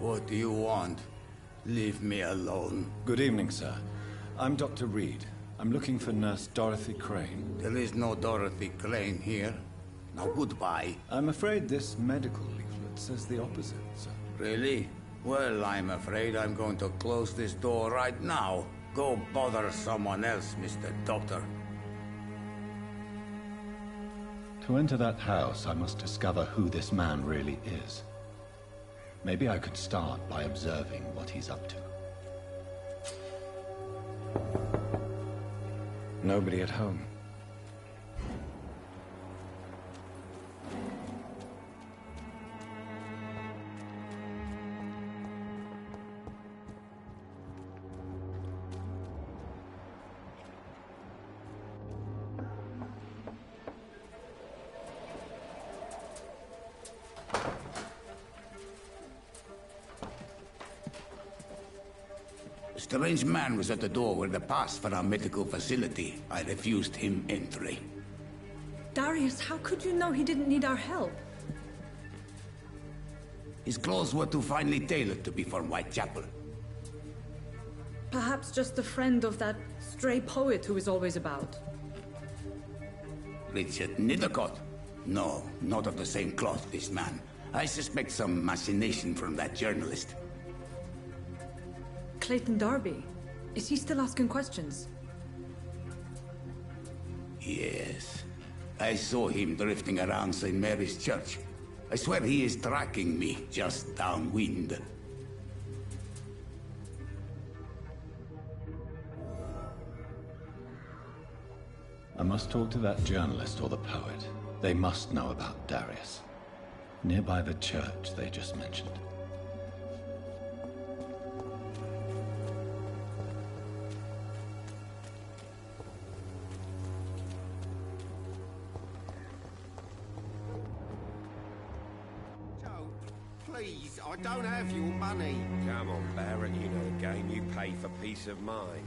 What do you want? Leave me alone. Good evening, sir. I'm Dr. Reed. I'm looking for Nurse Dorothy Crane. There is no Dorothy Crane here. Now goodbye. I'm afraid this medical leaflet says the opposite, sir. Really? Well, I'm afraid I'm going to close this door right now. Go bother someone else, Mr. Doctor. To enter that house, I must discover who this man really is. Maybe I could start by observing what he's up to. Nobody at home. A strange man was at the door with a pass for our medical facility. I refused him entry. Darius, how could you know he didn't need our help? His clothes were too finely tailored to be from Whitechapel. Perhaps just a friend of that stray poet who is always about. Richard Nithercott? No, not of the same cloth, this man. I suspect some machination from that journalist. Clayton Darby. Is he still asking questions? Yes. I saw him drifting around St. Mary's Church. I swear he is tracking me just downwind. I must talk to that journalist or the poet. They must know about Darius. Nearby the church they just mentioned. Joe, please, I don't have your money. Come on, Barrett, you know the game. You pay for peace of mind.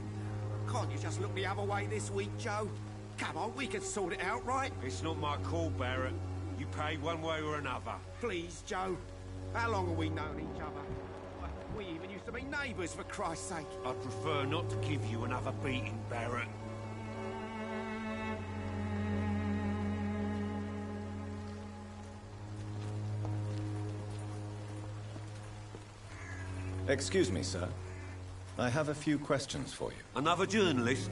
Can't you just look the other way this week, Joe? Come on, we can sort it out, right? It's not my call, Barrett. You pay one way or another. Please, Joe. How long have we known each other? We even used to be neighbours, for Christ's sake. I'd prefer not to give you another beating, Barrett. Excuse me, sir. I have a few questions for you. Another journalist?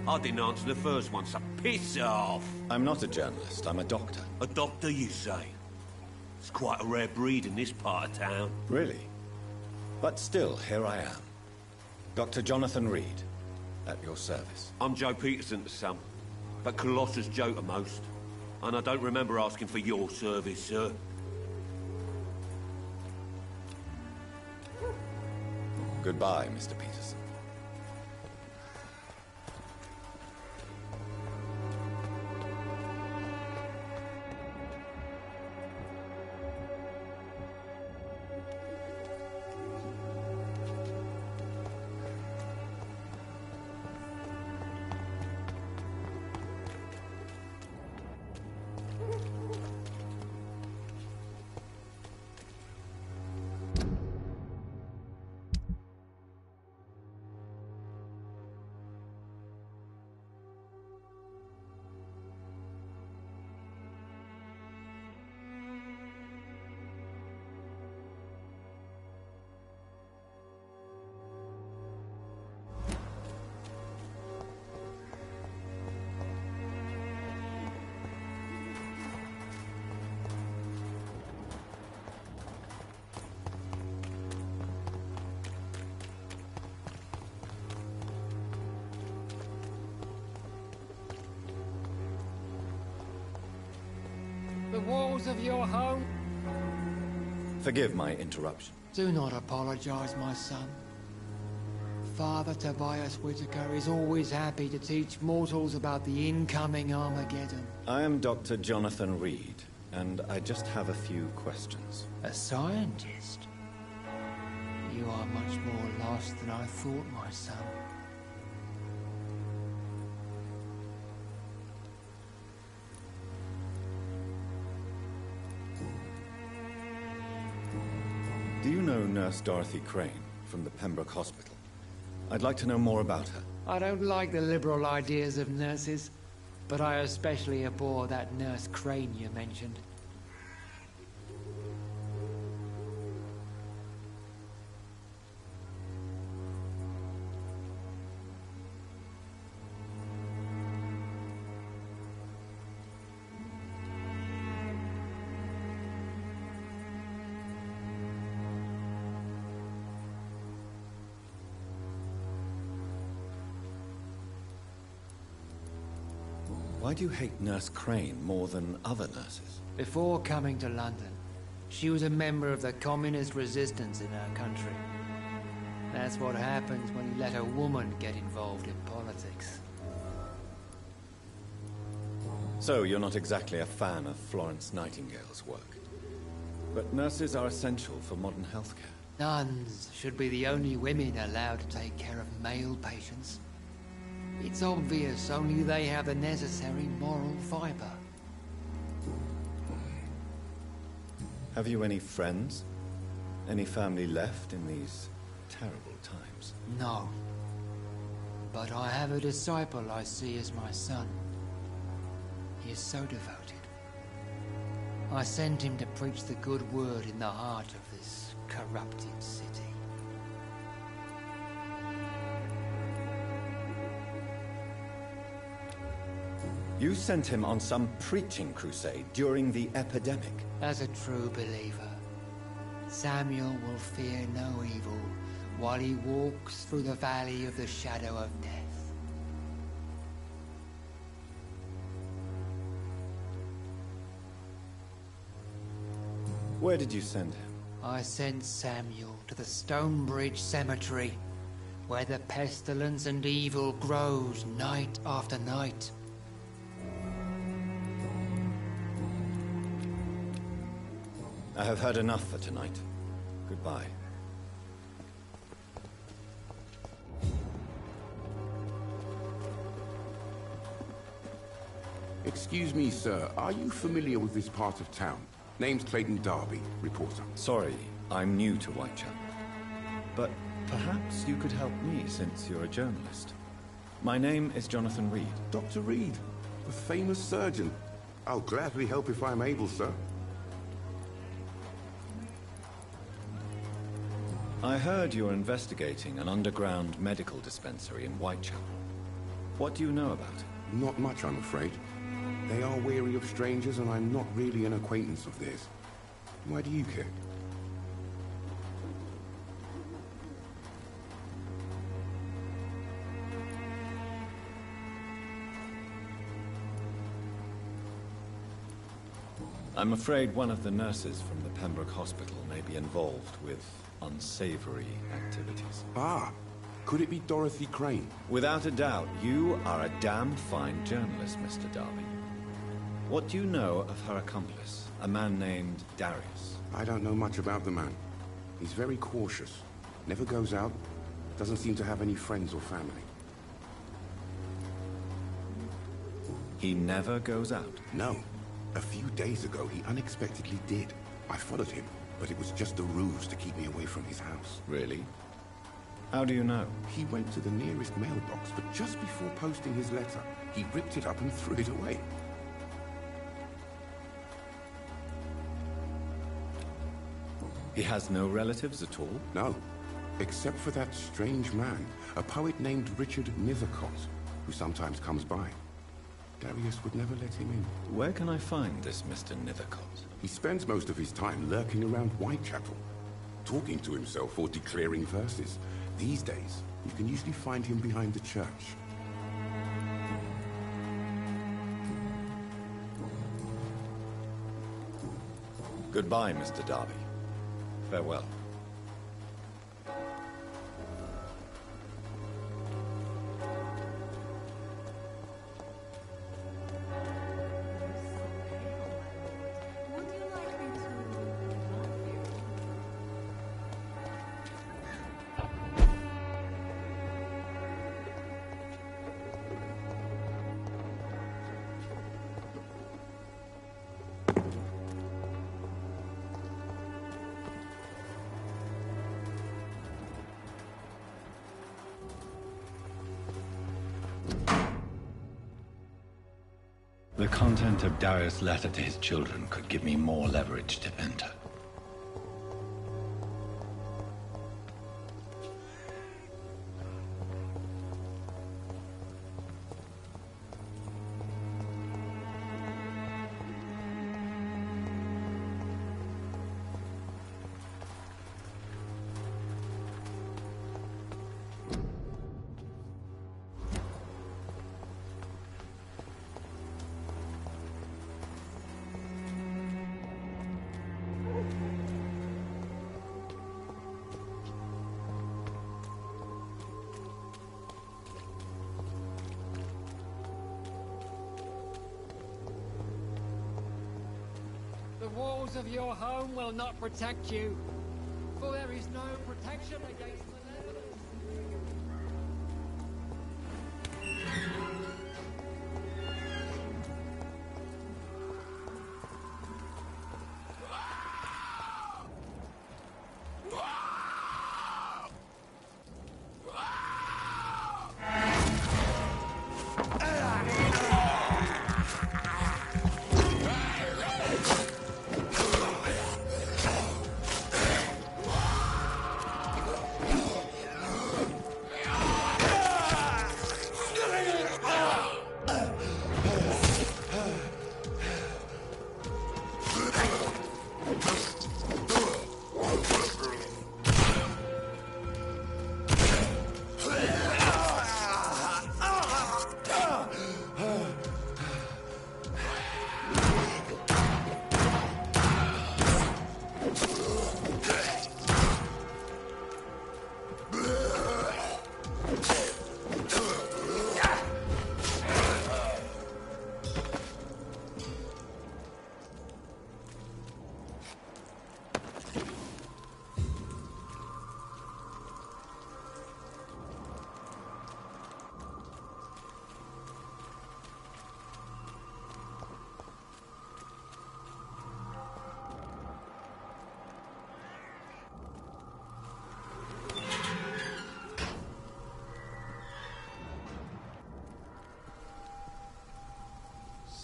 I didn't answer the first one, so piss off! I'm not a journalist, I'm a doctor. A doctor, you say? It's quite a rare breed in this part of town. Really? But still, here I am. Dr. Jonathan Reed, at your service. I'm Joe Peterson to some, but Colossus Joe to most. And I don't remember asking for your service, sir. Goodbye, Mr. Peterson. The walls of your home? Forgive my interruption. Do not apologize, my son. Father Tobias Whitaker is always happy to teach mortals about the incoming Armageddon. I am Dr. Jonathan Reed, and I just have a few questions. A scientist? You are much more lost than I thought, my son. Do you know Nurse Dorothy Crane from the Pembroke Hospital? I'd like to know more about her. I don't like the liberal ideas of nurses, but I especially abhor that Nurse Crane you mentioned. Why do you hate Nurse Crane more than other nurses? Before coming to London, she was a member of the communist resistance in our country. That's what happens when you let a woman get involved in politics. So, you're not exactly a fan of Florence Nightingale's work. But nurses are essential for modern healthcare. Nuns should be the only women allowed to take care of male patients. It's obvious only they have the necessary moral fiber. Have you any friends? Any family left in these terrible times? No. But I have a disciple I see as my son. He is so devoted. I sent him to preach the good word in the heart of this corrupted city. You sent him on some preaching crusade during the epidemic. As a true believer, Samuel will fear no evil while he walks through the valley of the shadow of death. Where did you send him? I sent Samuel to the Stonebridge Cemetery, where the pestilence and evil grows night after night. I have heard enough for tonight. Goodbye. Excuse me, sir. Are you familiar with this part of town? Name's Clayton Darby, reporter. Sorry, I'm new to Whitechapel. But perhaps you could help me since you're a journalist. My name is Jonathan Reed. Dr. Reed, the famous surgeon. I'll gladly help if I'm able, sir. I heard you're investigating an underground medical dispensary in Whitechapel. What do you know about it? Not much, I'm afraid. They are wary of strangers, and I'm not really an acquaintance of theirs. Why do you care? I'm afraid one of the nurses from the Pembroke Hospital may be involved with unsavory activities. Ah, could it be Dorothy Crane? Without a doubt, you are a damn fine journalist, Mr. Darby. What do you know of her accomplice, a man named Darius? I don't know much about the man. He's very cautious. Never goes out. Doesn't seem to have any friends or family. He never goes out? No. A few days ago, he unexpectedly did. I followed him, but it was just a ruse to keep me away from his house. Really? How do you know? He went to the nearest mailbox, but just before posting his letter, he ripped it up and threw it away. He has no relatives at all? No, except for that strange man, a poet named Richard Nithercott, who sometimes comes by. Darius would never let him in. Where can I find this Mr. Nithercott? He spends most of his time lurking around Whitechapel, talking to himself or declaring verses. These days, you can usually find him behind the church. Goodbye, Mr. Darby. Farewell. The content of Darius' letter to his children could give me more leverage to enter. The walls of your home will not protect you, for there is no protection against malevolence.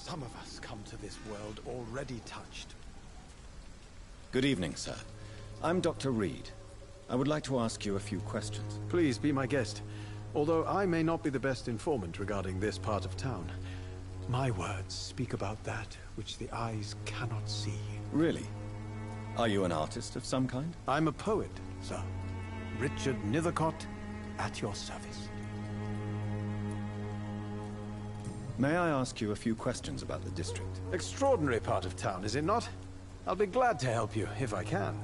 Some of us come to this world already touched. Good evening, sir. I'm Dr. Reed. I would like to ask you a few questions. Please be my guest. Although I may not be the best informant regarding this part of town, my words speak about that which the eyes cannot see. Really? Are you an artist of some kind? I'm a poet, sir. Richard Nithercott, at your service. May I ask you a few questions about the district? Extraordinary part of town, is it not? I'll be glad to help you, if I can.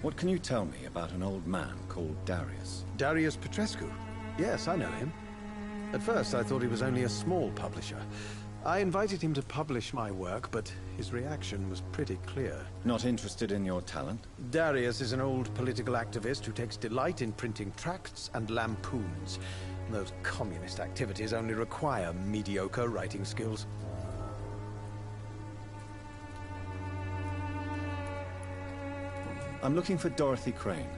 What can you tell me about an old man called Darius? Darius Petrescu? Yes, I know him. At first, I thought he was only a small publisher. I invited him to publish my work, but his reaction was pretty clear. Not interested in your talent? Darius is an old political activist who takes delight in printing tracts and lampoons. Those communist activities only require mediocre writing skills. I'm looking for Dorothy Crane,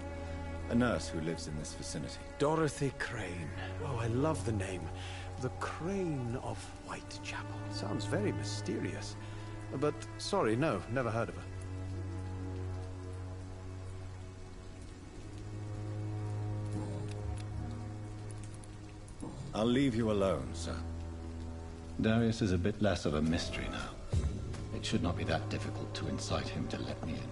a nurse who lives in this vicinity. Dorothy Crane. Oh, I love the name. The Crane of Whitechapel. Sounds very mysterious. But, sorry, no, never heard of her. I'll leave you alone, sir. Darius is a bit less of a mystery now. It should not be that difficult to incite him to let me in.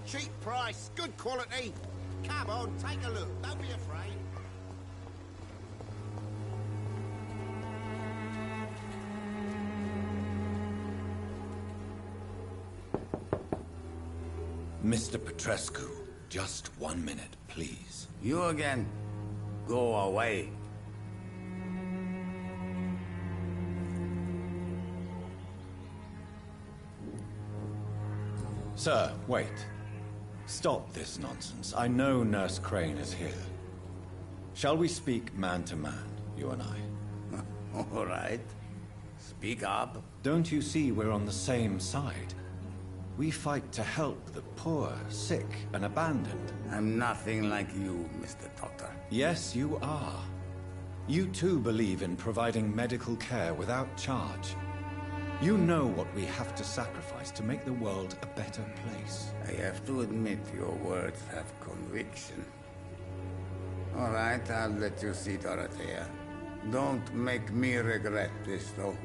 Cheap price, good quality. Come on, take a look. Don't be afraid. Mr. Petrescu, just 1 minute, please. You again? Go away. Sir, wait. Stop this nonsense. I know Nurse Crane is here. Shall we speak man to man, you and I? All right. Speak up. Don't you see we're on the same side? We fight to help the poor, sick, and abandoned. I'm nothing like you, Mr. Doctor. Yes, you are. You too believe in providing medical care without charge. You know what we have to sacrifice to make the world a better place. I have to admit your words have conviction. All right, I'll let you see Dorothea. Don't make me regret this, though.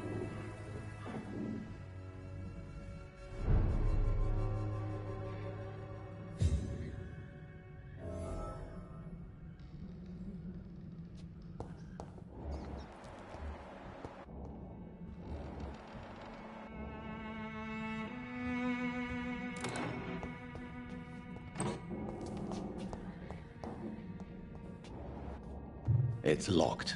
It's locked.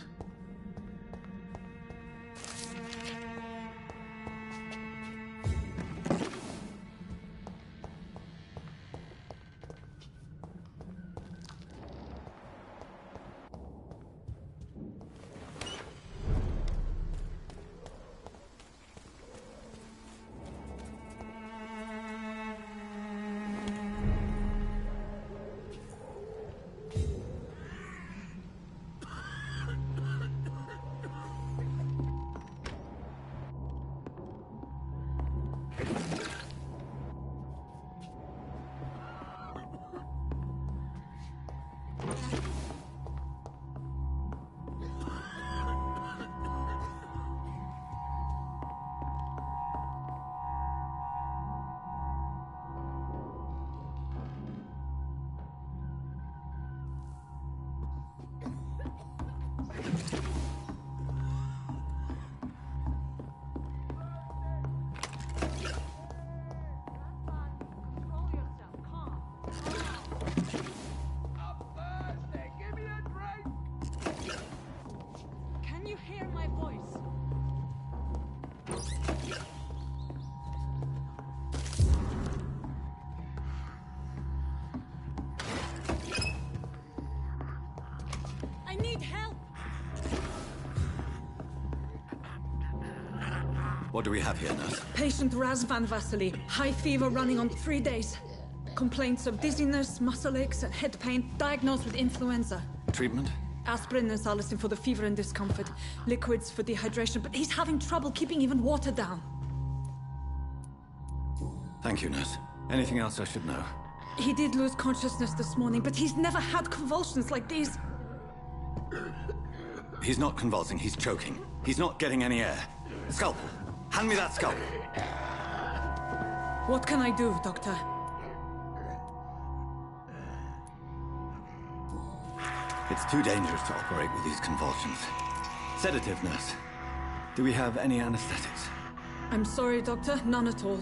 What do we have here, nurse? Patient Raz Van Vasily. High fever running on 3 days. Complaints of dizziness, muscle aches, and head pain. Diagnosed with influenza. Treatment? Aspirin and salicin for the fever and discomfort. Liquids for dehydration, but he's having trouble keeping even water down. Thank you, nurse. Anything else I should know? He did lose consciousness this morning, but he's never had convulsions like these. He's not convulsing, he's choking. He's not getting any air. Scalpel! Hand me that scalpel! What can I do, Doctor? It's too dangerous to operate with these convulsions. Sedative, nurse. Do we have any anesthetics? I'm sorry, Doctor. None at all.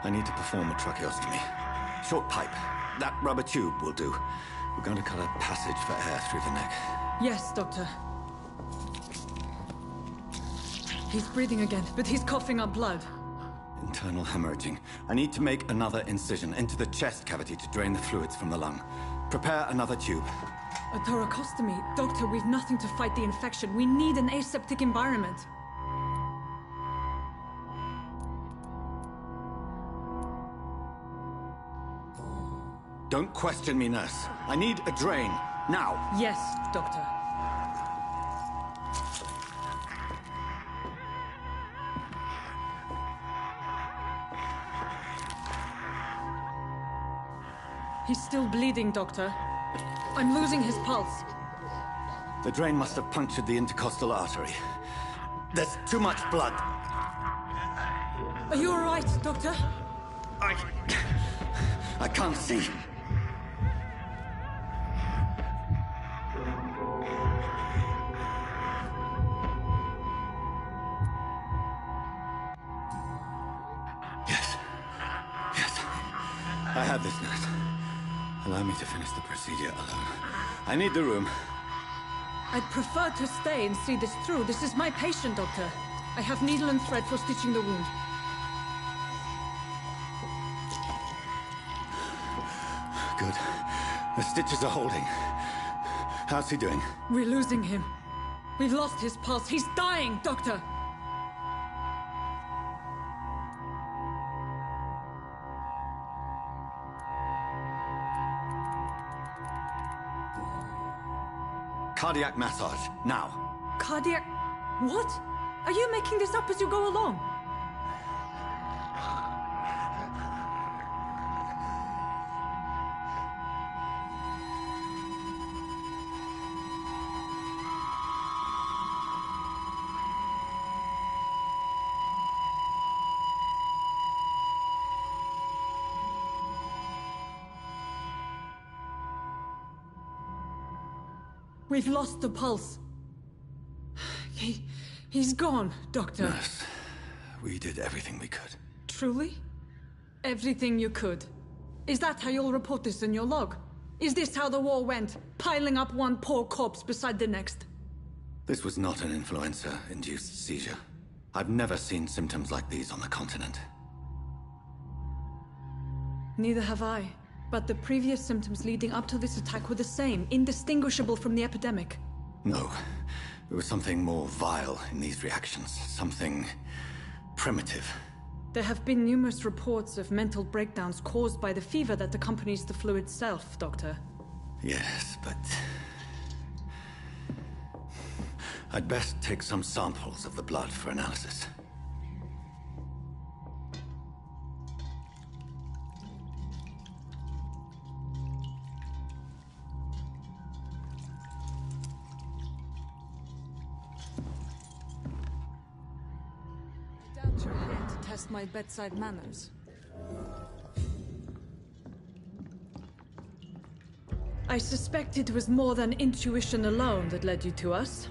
I need to perform a tracheostomy. Short pipe. That rubber tube will do. We're going to cut a passage for air through the neck. Yes, Doctor. He's breathing again, but he's coughing up blood. Internal hemorrhaging. I need to make another incision into the chest cavity to drain the fluids from the lung. Prepare another tube. A thoracostomy. Doctor, we've nothing to fight the infection. We need an aseptic environment. Don't question me, nurse. I need a drain. Now. Yes, Doctor. He's still bleeding, Doctor. I'm losing his pulse. The drain must have punctured the intercostal artery. There's too much blood. Are you all right, Doctor? I can't see. Yes. I have this, nurse. Allow me to finish the procedure alone. I need the room. I'd prefer to stay and see this through. This is my patient, Doctor. I have needle and thread for stitching the wound. Good. The stitches are holding. How's he doing? We're losing him. We've lost his pulse. He's dying, Doctor! Cardiac massage, now. Cardiac... What? Are you making this up as you go along? We've lost the pulse. He's gone, Doctor. Nurse, we did everything we could. Truly? Everything you could? Is that how you'll report this in your log? Is this how the war went? Piling up one poor corpse beside the next? This was not an influenza-induced seizure. I've never seen symptoms like these on the continent. Neither have I. But the previous symptoms leading up to this attack were the same, indistinguishable from the epidemic. No. There was something more vile in these reactions. Something primitive. There have been numerous reports of mental breakdowns caused by the fever that accompanies the flu itself, Doctor. Yes, but... I'd best take some samples of the blood for analysis. You're here to test my bedside manners. I suspect it was more than intuition alone that led you to us.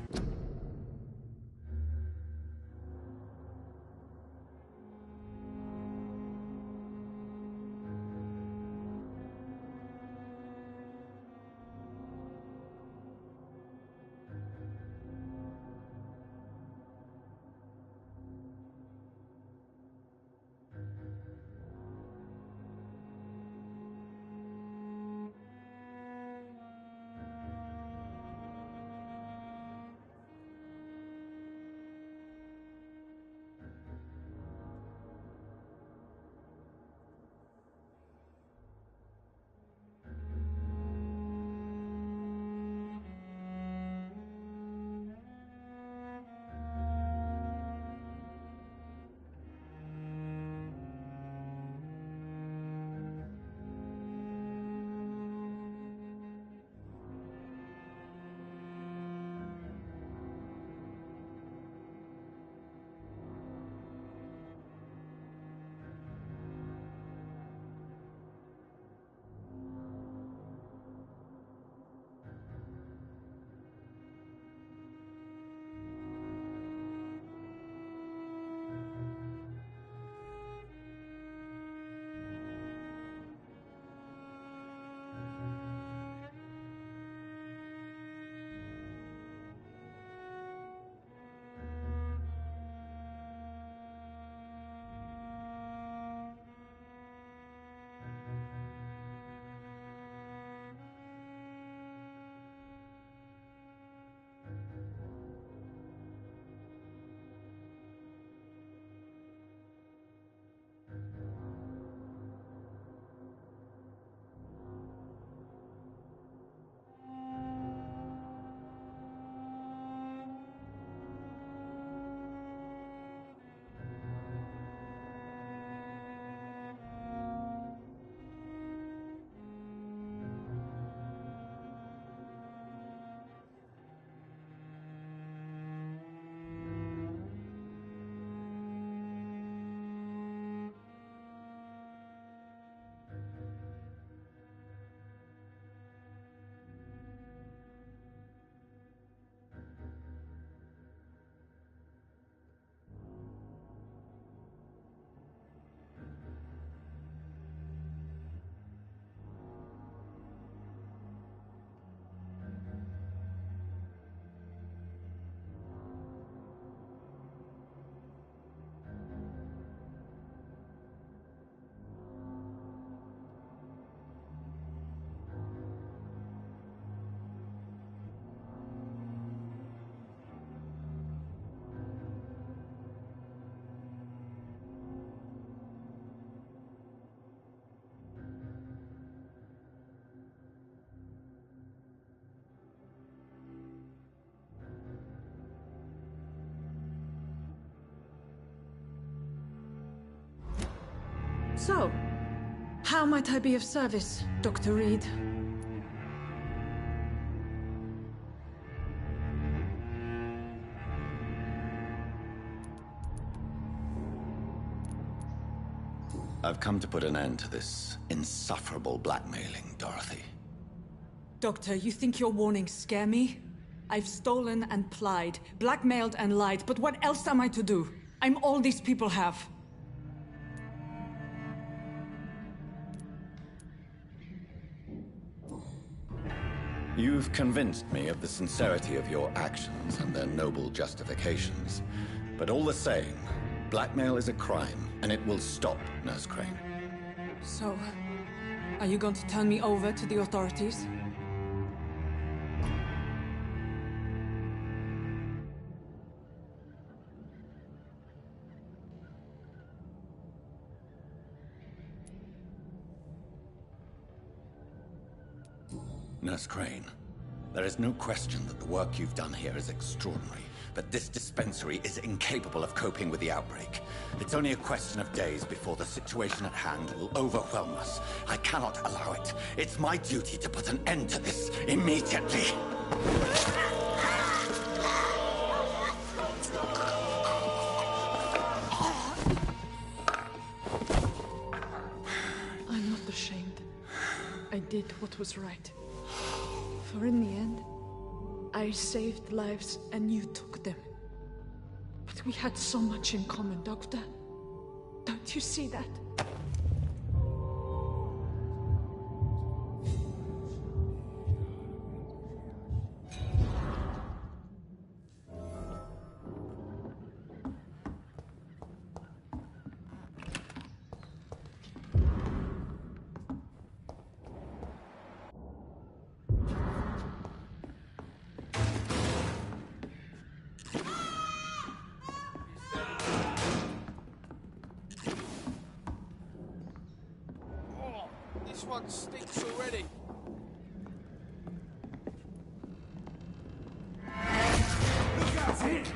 So, how might I be of service, Dr. Reed? I've come to put an end to this insufferable blackmailing, Dorothy. Doctor, you think your warnings scare me? I've stolen and plied, blackmailed and lied, but what else am I to do? I'm all these people have. You've convinced me of the sincerity of your actions and their noble justifications. But all the same, blackmail is a crime, and it will stop, Nurse Crane. So, are you going to turn me over to the authorities? Nurse Crane, there is no question that the work you've done here is extraordinary, but this dispensary is incapable of coping with the outbreak. It's only a question of days before the situation at hand will overwhelm us. I cannot allow it. It's my duty to put an end to this immediately. I'm not ashamed. I did what was right. For in the end, I saved lives and you took them. But we had so much in common, Doctor. Don't you see that? This one stinks already. Look out, hit!